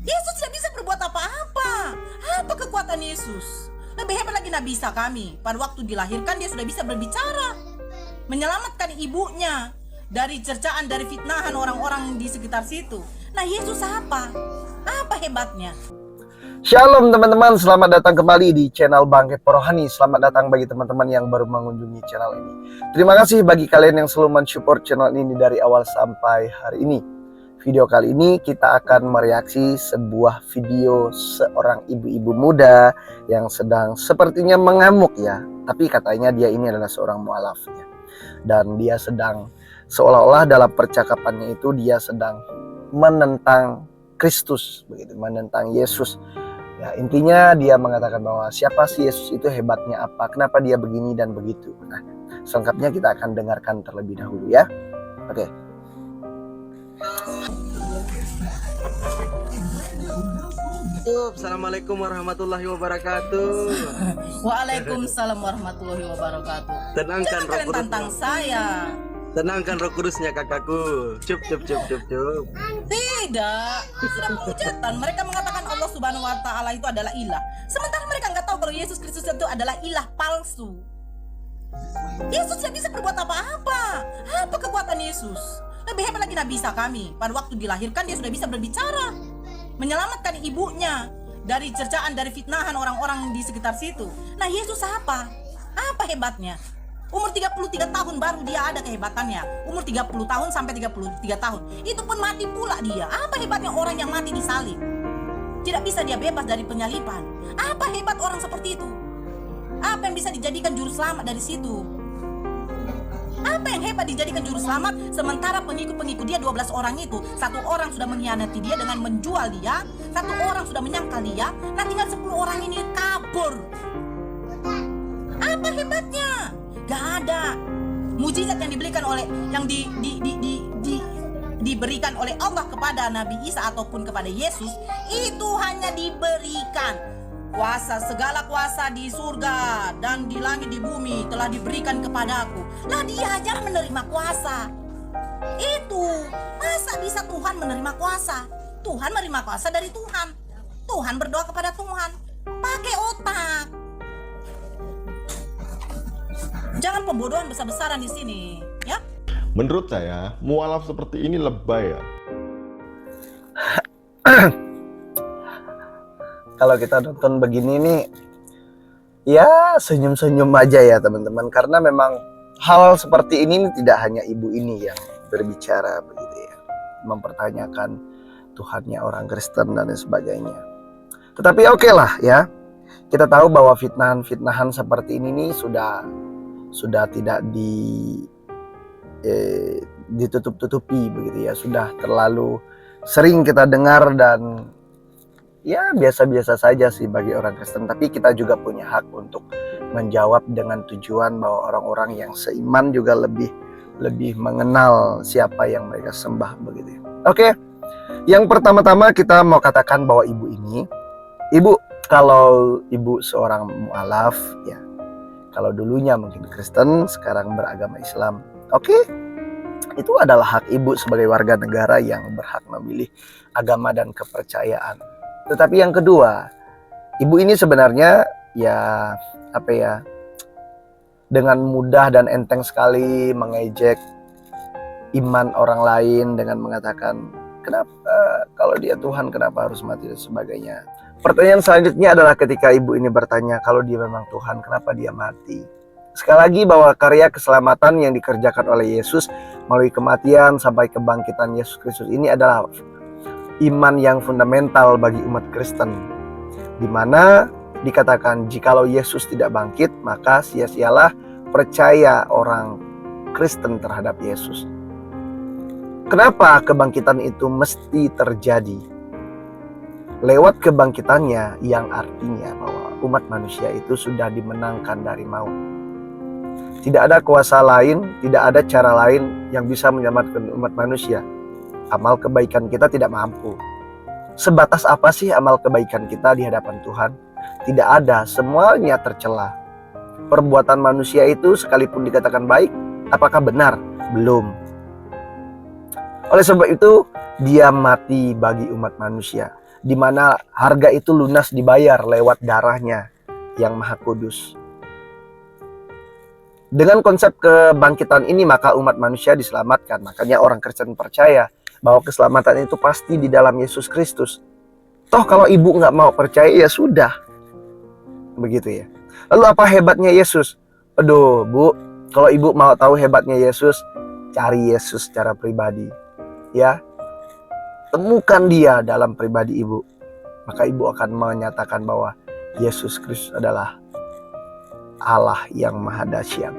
Yesus tidak bisa berbuat apa-apa. Apa kekuatan Yesus? Lebih hebat lagi Nabi Isa kami. Pada waktu dilahirkan dia sudah bisa berbicara, menyelamatkan ibunya dari cercaan, dari fitnahan orang-orang di sekitar situ. Nah, Yesus apa? Apa hebatnya? Shalom teman-teman, selamat datang kembali di channel Bangkit Rohani. Selamat datang bagi teman-teman yang baru mengunjungi channel ini. Terima kasih bagi kalian yang selalu mensupport channel ini dari awal sampai hari ini. Video kali ini kita akan mereaksi sebuah video seorang ibu-ibu muda yang sedang sepertinya mengamuk ya. Tapi katanya dia ini adalah seorang mualaf ya. Dan dia sedang seolah-olah dalam percakapannya itu dia sedang menentang Kristus, begitu, menentang Yesus. Ya, intinya dia mengatakan bahwa siapa sih Yesus itu, hebatnya apa, kenapa dia begini dan begitu. Nah, selengkapnya kita akan dengarkan terlebih dahulu ya. Oke. Assalamualaikum warahmatullahi wabarakatuh. Waalaikumsalam warahmatullahi wabarakatuh. Tenangkan Jangan roh kalian kudus. tantang saya. Tenangkan roh kudusnya kakakku. Cup. Tidak, sudah penghujatan. Mereka mengatakan Allah Subhanahu wa Ta'ala itu adalah ilah, sementara mereka nggak tahu kalau Yesus Kristus itu adalah ilah palsu. Yesus tidak bisa berbuat apa-apa. Apa kekuatan Yesus? Lebih hebat lagi Nabi Isa kami. Pada waktu dilahirkan dia sudah bisa berbicara, menyelamatkan ibunya dari cercaan, dari fitnahan orang-orang di sekitar situ. Nah, Yesus apa? Apa hebatnya? Umur 33 tahun baru dia ada kehebatannya. Umur 30 tahun sampai 33 tahun. Itu pun mati pula dia. Apa hebatnya orang yang mati disalib? Tidak bisa dia bebas dari penyaliban. Apa hebat orang seperti itu? Apa yang bisa dijadikan juru selamat dari situ? Apa yang hebat dijadikan juru selamat sementara pengikut-pengikut dia 12 orang itu, satu orang sudah mengkhianati dia dengan menjual dia, satu orang sudah menyangkal dia, nah tinggal 10 orang ini kabur. Apa hebatnya? Gak ada mujizat yang diberikan oleh diberikan oleh Allah kepada Nabi Isa ataupun kepada Yesus. Itu hanya diberikan kuasa, segala kuasa di surga dan di langit di bumi telah diberikan kepadaku. Lah dia aja menerima kuasa. Itu masa bisa Tuhan menerima kuasa? Tuhan menerima kuasa dari Tuhan. Tuhan berdoa kepada Tuhan. Pakai otak. Jangan pembodohan besar-besaran di sini, ya. Menurut saya, mualaf seperti ini lebay ya. Kalau kita nonton begini nih, ya senyum-senyum aja ya teman-teman. Karena memang hal seperti ini tidak hanya ibu ini yang berbicara begitu ya, mempertanyakan Tuhannya orang Kristen dan lain sebagainya. Tetapi oke lah ya, kita tahu bahwa fitnahan-fitnahan seperti ini nih sudah tidak ditutup-tutupi begitu ya, sudah terlalu sering kita dengar dan ya biasa-biasa saja sih bagi orang Kristen. Tapi kita juga punya hak untuk menjawab dengan tujuan bahwa orang-orang yang seiman juga lebih mengenal siapa yang mereka sembah begitu ya. Oke, yang pertama-tama kita mau katakan bahwa ibu kalau ibu seorang mualaf ya, kalau dulunya mungkin Kristen, sekarang beragama Islam. Oke, itu adalah hak ibu sebagai warga negara yang berhak memilih agama dan kepercayaan. Tetapi yang kedua, ibu ini sebenarnya ya dengan mudah dan enteng sekali mengejek iman orang lain dengan mengatakan, kenapa kalau dia Tuhan kenapa harus mati dan sebagainya. Pertanyaan selanjutnya adalah ketika ibu ini bertanya, kalau dia memang Tuhan, kenapa dia mati? Sekali lagi bahwa karya keselamatan yang dikerjakan oleh Yesus melalui kematian sampai kebangkitan Yesus Kristus ini adalah iman yang fundamental bagi umat Kristen. Di mana dikatakan jikalau Yesus tidak bangkit, maka sia-sialah percaya orang Kristen terhadap Yesus. Kenapa kebangkitan itu mesti terjadi? Lewat kebangkitannya yang artinya bahwa umat manusia itu sudah dimenangkan dari maut. Tidak ada kuasa lain, tidak ada cara lain yang bisa menyelamatkan umat manusia. Amal kebaikan kita tidak mampu. Sebatas apa sih amal kebaikan kita di hadapan Tuhan? Tidak ada, semuanya tercela. Perbuatan manusia itu sekalipun dikatakan baik, apakah benar? Belum. Oleh sebab itu, dia mati bagi umat manusia, di mana harga itu lunas dibayar lewat darahnya yang maha kudus. Dengan konsep kebangkitan ini, maka umat manusia diselamatkan. Makanya orang Kristen percaya bahwa keselamatan itu pasti di dalam Yesus Kristus. Toh kalau ibu nggak mau percaya, ya sudah. Begitu ya. Lalu apa hebatnya Yesus? Aduh, Bu, kalau ibu mau tahu hebatnya Yesus, cari Yesus secara pribadi. Ya, temukan dia dalam pribadi ibu. Maka ibu akan menyatakan bahwa Yesus Kristus adalah Allah yang maha dahsyat.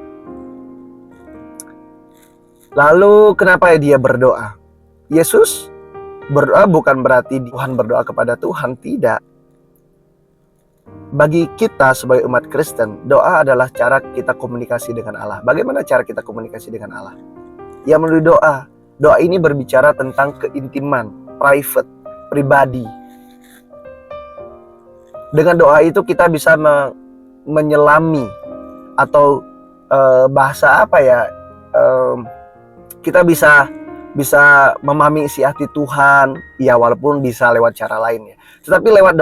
Lalu kenapa dia berdoa? Yesus berdoa bukan berarti Tuhan berdoa kepada Tuhan, tidak. Bagi kita sebagai umat Kristen, doa adalah cara kita komunikasi dengan Allah. Bagaimana cara kita komunikasi dengan Allah? Ya melalui doa. Doa ini berbicara tentang keintiman, private, pribadi. Dengan doa itu kita bisa menyelami atau bahasa apa ya? Kita bisa memahami isi hati Tuhan, ya walaupun bisa lewat cara lain ya. Tetapi lewat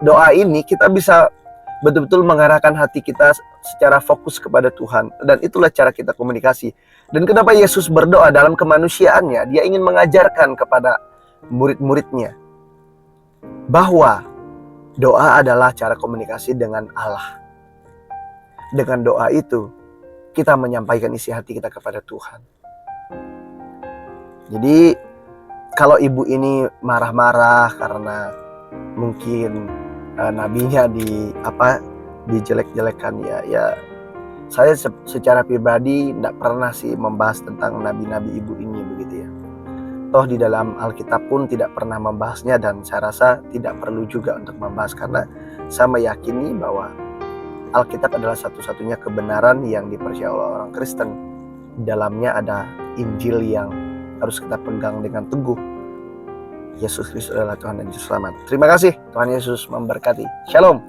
doa ini kita bisa betul-betul mengarahkan hati kita secara fokus kepada Tuhan. Dan itulah cara kita komunikasi. Dan kenapa Yesus berdoa dalam kemanusiaannya? Dia ingin mengajarkan kepada murid-muridnya bahwa doa adalah cara komunikasi dengan Allah. Dengan doa itu kita menyampaikan isi hati kita kepada Tuhan. Jadi kalau ibu ini marah-marah karena mungkin nabinya dijelek-jelekan, ya saya secara pribadi tidak pernah sih membahas tentang nabi-nabi ibu ini, begitu ya. Toh di dalam Alkitab pun tidak pernah membahasnya, dan saya rasa tidak perlu juga untuk membahas, karena saya meyakini bahwa Alkitab adalah satu-satunya kebenaran yang dipercaya oleh orang Kristen. Di dalamnya ada Injil yang harus kita pegang dengan teguh. Yesus Kristus adalah Tuhan dan Juru Selamat. Terima kasih. Tuhan Yesus memberkati. Shalom.